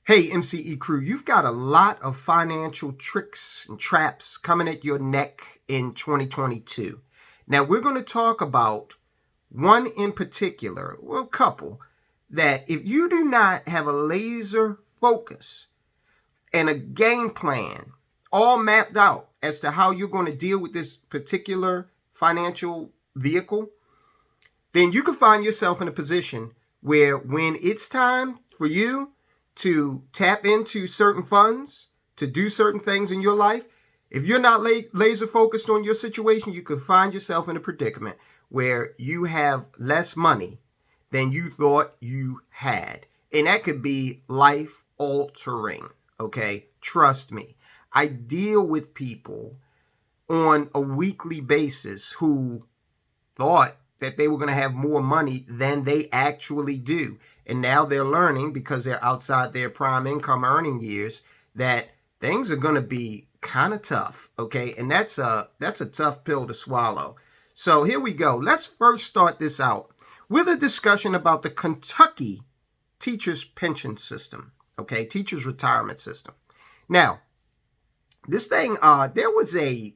Hey, MCE crew, you've got a lot of financial tricks and traps coming at your neck in 2022. Now, we're going to talk about one in particular, well, a couple, that if you do not have a laser focus and a game plan all mapped out as to how you're going to deal with this particular financial vehicle, then you can find yourself in a position where when it's time for you to tap into certain funds, to do certain things in your life, if you're not laser focused on your situation, you could find yourself in a predicament where you have less money than you thought you had. And that could be life altering. Okay. Trust me. I deal with people on a weekly basis who thought that they were going to have more money than they actually do. And now they're learning, because they're outside their prime income earning years, that things are going to be kind of tough. Okay. And that's a tough pill to swallow. So here we go. Let's first start this out with a discussion about the Kentucky teachers pension system. Okay. Teachers retirement system. Now, this thing, there was a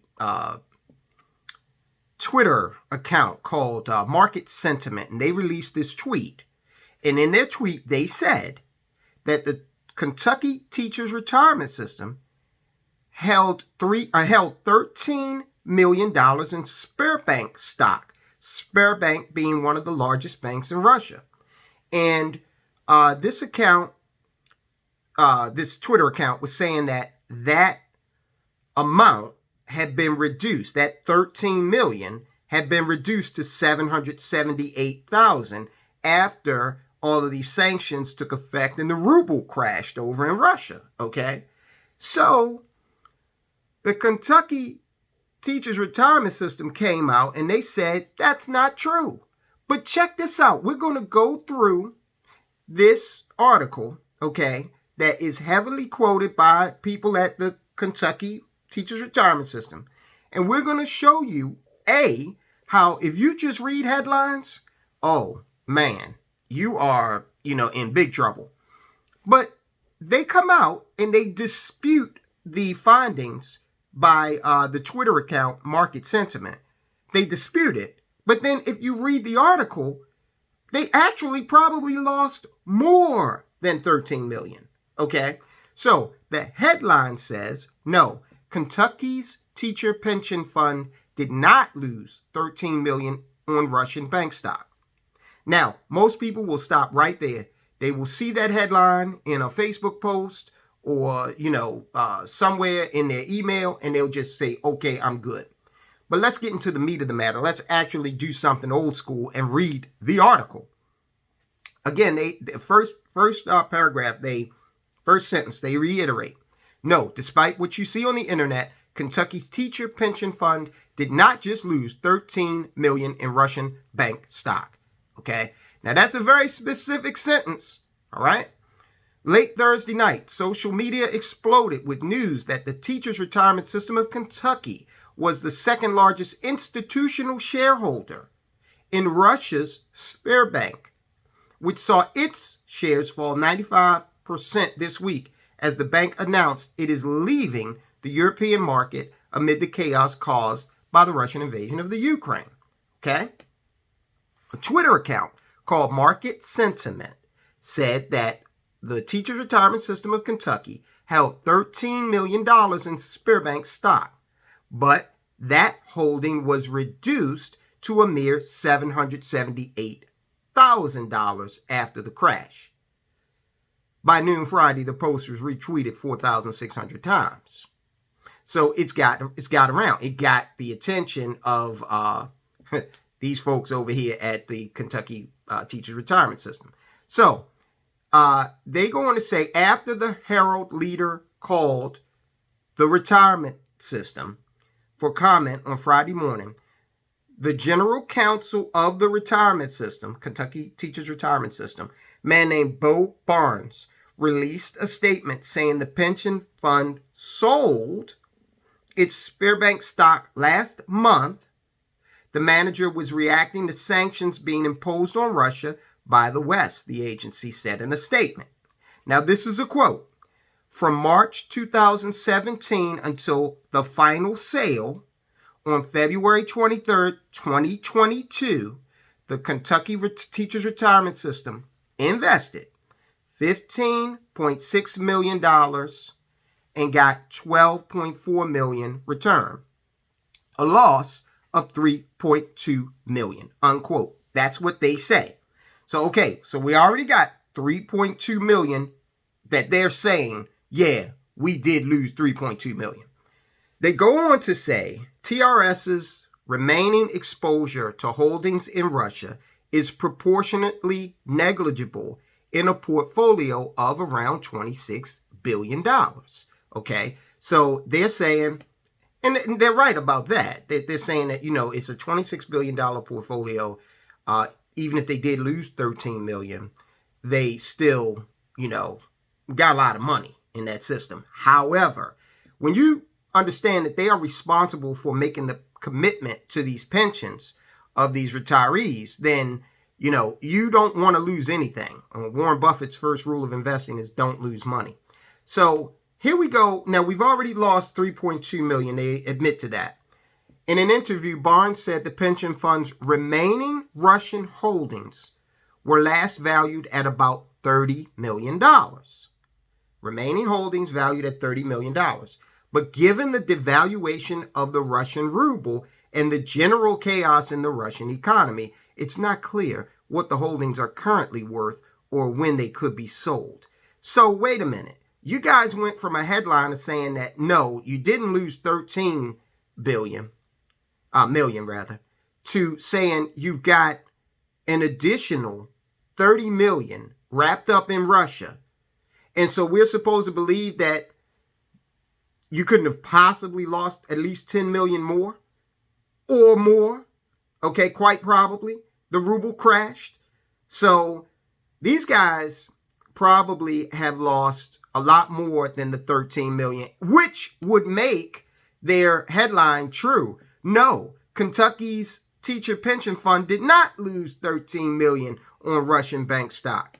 Twitter account called Market Sentiment, and they released this tweet. And in their tweet, they said that the Kentucky teachers retirement system held $13 million in Sberbank stock. Sberbank being one of the largest banks in Russia. And this Twitter account was saying that amount had been reduced. That 13 million had been reduced to 778,000 after all of these sanctions took effect and the ruble crashed over in Russia. Okay. So the Kentucky teachers retirement system came out and they said that's not true. But check this out. We're going to go through this article, okay, that is heavily quoted by people at the Kentucky teachers retirement system. And we're going to show you, how if you just read headlines, oh man, you are, in big trouble. But they come out and they dispute the findings by the Twitter account Market Sentiment. They dispute it. But then if you read the article, they actually probably lost more than 13 million. Okay. So the headline says, no, Kentucky's teacher pension fund did not lose 13 million on Russian bank stock. Now, most people will stop right there. They will see that headline in a Facebook post or, somewhere in their email, and they'll just say, okay, I'm good. But let's get into the meat of the matter. Let's actually do something old school and read the article. Again, the first paragraph, first sentence, they reiterate, no, despite what you see on the internet, Kentucky's teacher pension fund did not just lose 13 million in Russian bank stock. Okay. Now that's a very specific sentence. All right. Late Thursday night, social media exploded with news that the teachers retirement system of Kentucky was the second largest institutional shareholder in Russia's Sberbank, which saw its shares fall 95% this week as the bank announced it is leaving the European market amid the chaos caused by the Russian invasion of the Ukraine. Okay? A Twitter account called Market Sentiment said that the teachers retirement system of Kentucky held $13 million in Sberbank stock, but that holding was reduced to a mere $778,000 after the crash. By noon Friday, the post was retweeted 4,600 times. So it's got around. It got the attention of these folks over here at the Kentucky teachers retirement system. So they go on to say, after the Herald leader called the retirement system for comment on Friday morning, the general counsel of the retirement system, Kentucky teachers retirement system, man named Bo Barnes, released a statement saying the pension fund sold its Sberbank stock last month. The manager was reacting to sanctions being imposed on Russia by the West, the agency said in a statement. Now, this is a quote. From March 2017 until the final sale on February 23rd, 2022, the Kentucky Teachers Retirement System invested $15.6 million and got $12.4 million return. A loss of $3.2 million, unquote. That's what they say. So, okay, so we already got $3.2 million that they're saying, yeah, we did lose $3.2 million. They go on to say TRS's remaining exposure to holdings in Russia is proportionately negligible in a portfolio of around $26 billion. Okay, so they're saying, and they're right about that. They're saying that, it's a $26 billion portfolio. Even if they did lose $13 million, they still, got a lot of money in that system. However, when you understand that they are responsible for making the commitment to these pensions of these retirees, then, you don't want to lose anything. Warren Buffett's first rule of investing is don't lose money. So here we go. Now, we've already lost $3.2 million. They admit to that. In an interview, Barnes said the pension fund's remaining Russian holdings were last valued at about $30 million. Remaining holdings valued at $30 million. But given the devaluation of the Russian ruble and the general chaos in the Russian economy, it's not clear what the holdings are currently worth or when they could be sold. So wait a minute. You guys went from a headline of saying that, no, you didn't lose 13 million, to saying you've got an additional 30 million wrapped up in Russia. And so we're supposed to believe that you couldn't have possibly lost at least 10 million more or more. Okay, quite probably. The ruble crashed. So these guys probably have lost a lot more than the 13 million, which would make their headline true. No, Kentucky's teacher pension fund did not lose 13 million on Russian bank stock.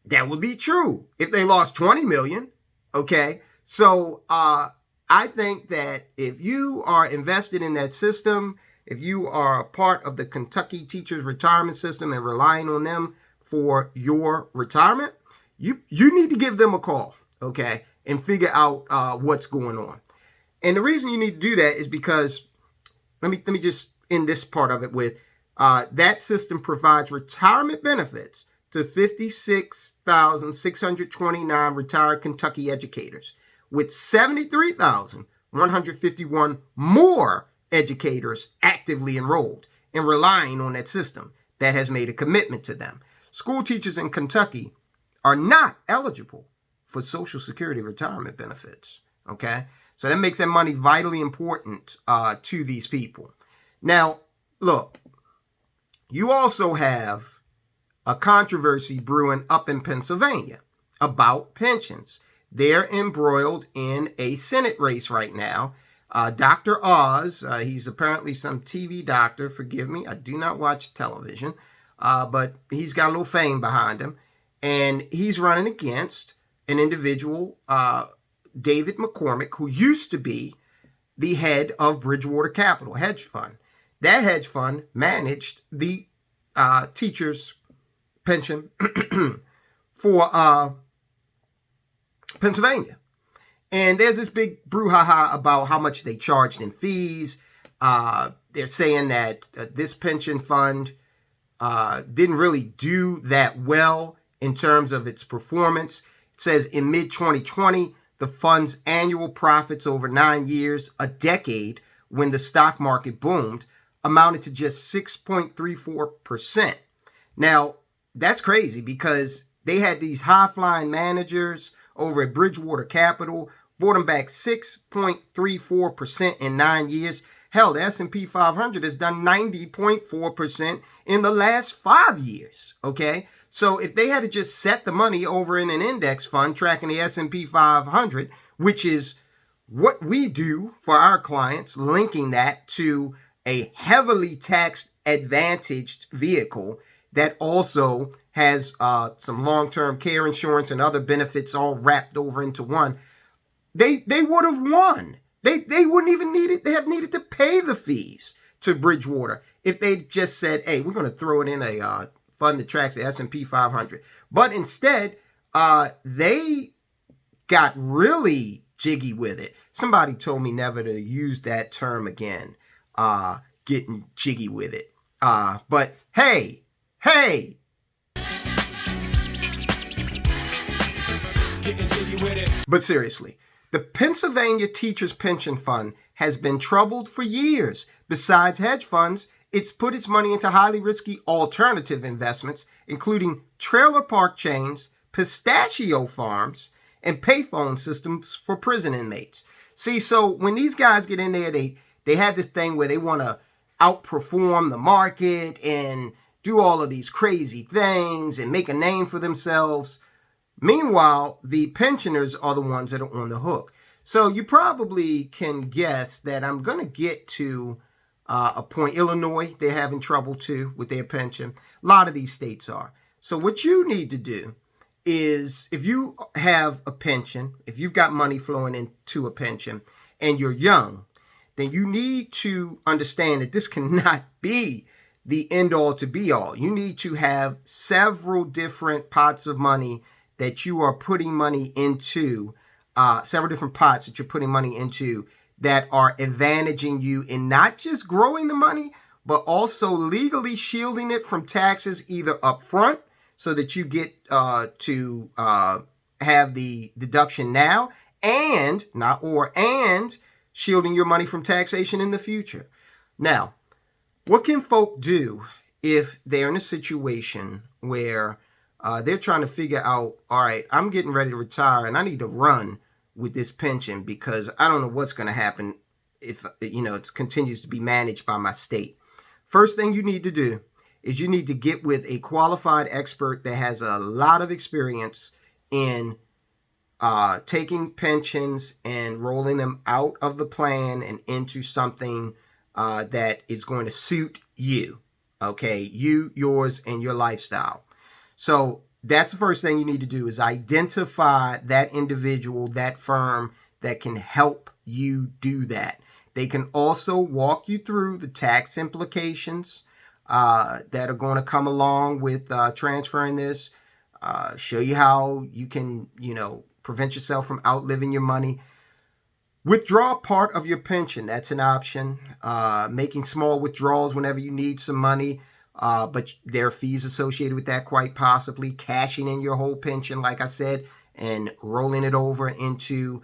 That would be true if they lost 20 million. Okay, so I think that if you are invested in that system, if you are a part of the Kentucky Teachers Retirement System and relying on them for your retirement, you need to give them a call, okay, and figure out what's going on. And the reason you need to do that is because, let me just end this part of it with, that system provides retirement benefits to 56,629 retired Kentucky educators, with 73,151 more educators actively enrolled and relying on that system that has made a commitment to them. School teachers in Kentucky are not eligible for Social Security retirement benefits. Okay, so that makes that money vitally important to these people. Now, look, you also have a controversy brewing up in Pennsylvania about pensions. They're embroiled in a Senate race right now. Dr. Oz, he's apparently some TV doctor. Forgive me, I do not watch television, but he's got a little fame behind him. And he's running against an individual, David McCormick, who used to be the head of Bridgewater Capital hedge fund. That hedge fund managed the teachers' pension for Pennsylvania. And there's this big brouhaha about how much they charged in fees. They're saying that this pension fund didn't really do that well in terms of its performance. It says in mid-2020, the fund's annual profits over 9 years, a decade when the stock market boomed, amounted to just 6.34%. Now, that's crazy because they had these high-flying managers over at Bridgewater Capital, brought them back 6.34% in 9 years. Hell, the S&P 500 has done 90.4% in the last 5 years, okay? So if they had to just set the money over in an index fund tracking the S&P 500, which is what we do for our clients, linking that to a heavily taxed advantaged vehicle that also has some long-term care insurance and other benefits all wrapped over into one, they would have won. They wouldn't even have needed to pay the fees to Bridgewater if they just said, hey, we're going to throw it in a fund that tracks the S&P 500. But instead, they got really jiggy with it. Somebody told me never to use that term again, getting jiggy with it. But hey, but seriously, the Pennsylvania Teachers Pension Fund has been troubled for years. Besides hedge funds, it's put its money into highly risky alternative investments, including trailer park chains, pistachio farms, and payphone systems for prison inmates. See, so when these guys get in there, they have this thing where they want to outperform the market and do all of these crazy things and make a name for themselves. Meanwhile, the pensioners are the ones that are on the hook. So you probably can guess that I'm going to get to a point. Illinois, they're having trouble too with their pension. A lot of these states are. So what you need to do is, if you have a pension, if you've got money flowing into a pension and you're young, then you need to understand that this cannot be the end all to be all. You need to have several different pots of money that you are putting money into, several different pots that you're putting money into that are advantaging you in not just growing the money, but also legally shielding it from taxes, either upfront so that you get to have the deduction now, and shielding your money from taxation in the future. Now, what can folk do if they're in a situation where they're trying to figure out, all right, I'm getting ready to retire and I need to run with this pension because I don't know what's going to happen if, it continues to be managed by my state. First thing you need to do is you need to get with a qualified expert that has a lot of experience in taking pensions and rolling them out of the plan and into something that is going to suit you, okay? You, yours, and your lifestyle. So that's the first thing you need to do, is identify that individual, that firm that can help you do that. They can also walk you through the tax implications that are going to come along with transferring this, show you how you can, prevent yourself from outliving your money. Withdraw part of your pension. That's an option. Making small withdrawals whenever you need some money, but there are fees associated with that, quite possibly. Cashing in your whole pension, like I said, and rolling it over into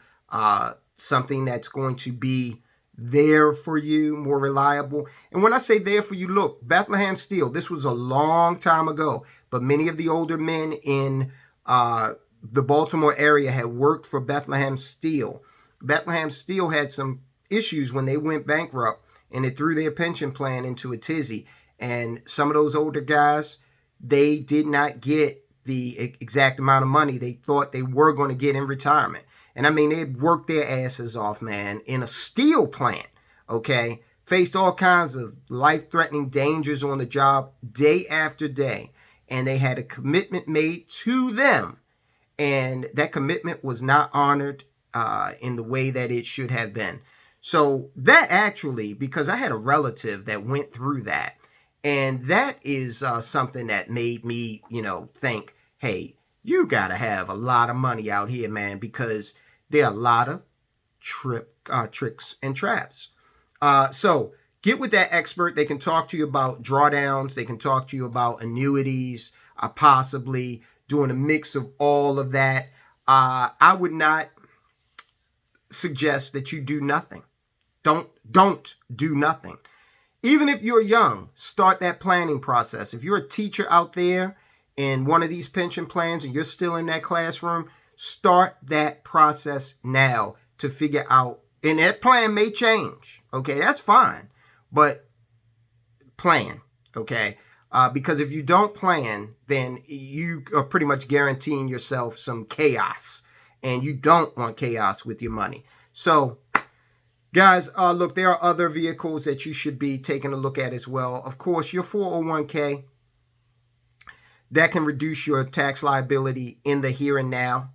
something that's going to be there for you, more reliable. And when I say there for you, look, Bethlehem Steel, this was a long time ago, but many of the older men in the Baltimore area had worked for Bethlehem Steel. Bethlehem Steel had some issues when they went bankrupt, and it threw their pension plan into a tizzy. And some of those older guys, they did not get the exact amount of money they thought they were going to get in retirement. And I mean, they'd worked their asses off, man, in a steel plant, okay? Faced all kinds of life-threatening dangers on the job day after day. And they had a commitment made to them. And that commitment was not honored in the way that it should have been. So that actually, because I had a relative that went through that, and that is something that made me, think, hey, you got to have a lot of money out here, man, because there are a lot of tricks and traps. So get with that expert. They can talk to you about drawdowns. They can talk to you about annuities, possibly doing a mix of all of that. I would not suggest that you do nothing. Don't do nothing. Even if you're young, start that planning process. If you're a teacher out there in one of these pension plans and you're still in that classroom, start that process now to figure out, and that plan may change, okay? That's fine, but plan, okay? Because if you don't plan, then you are pretty much guaranteeing yourself some chaos, and you don't want chaos with your money. So, guys, look, there are other vehicles that you should be taking a look at as well. Of course, your 401k, that can reduce your tax liability in the here and now.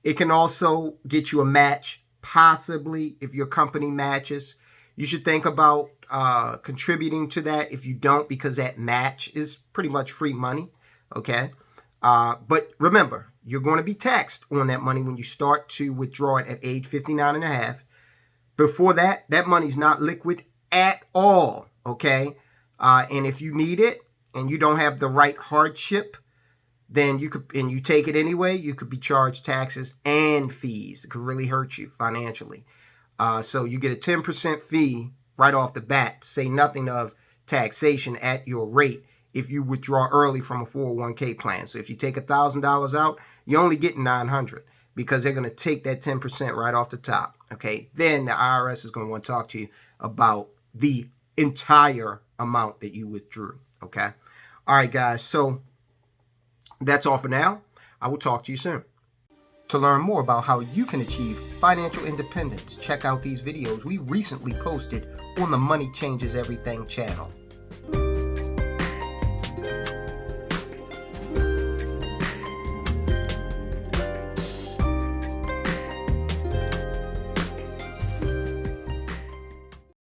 It can also get you a match, possibly if your company matches. You should think about contributing to that if you don't, because that match is pretty much free money, okay? But remember, you're going to be taxed on that money when you start to withdraw it at age 59 and a half. Before that, that money's not liquid at all, okay? And if you need it and you don't have the right hardship, then you could, and you take it anyway, you could be charged taxes and fees. It could really hurt you financially. So you get a 10% fee right off the bat, to say nothing of taxation at your rate if you withdraw early from a 401k plan. So if you take $1,000 out, you only get $900 because they're going to take that 10% right off the top. Okay, then the IRS is going to want to talk to you about the entire amount that you withdrew. Okay, all right, guys. So that's all for now. I will talk to you soon. To learn more about how you can achieve financial independence, check out these videos we recently posted on the Money Changes Everything channel.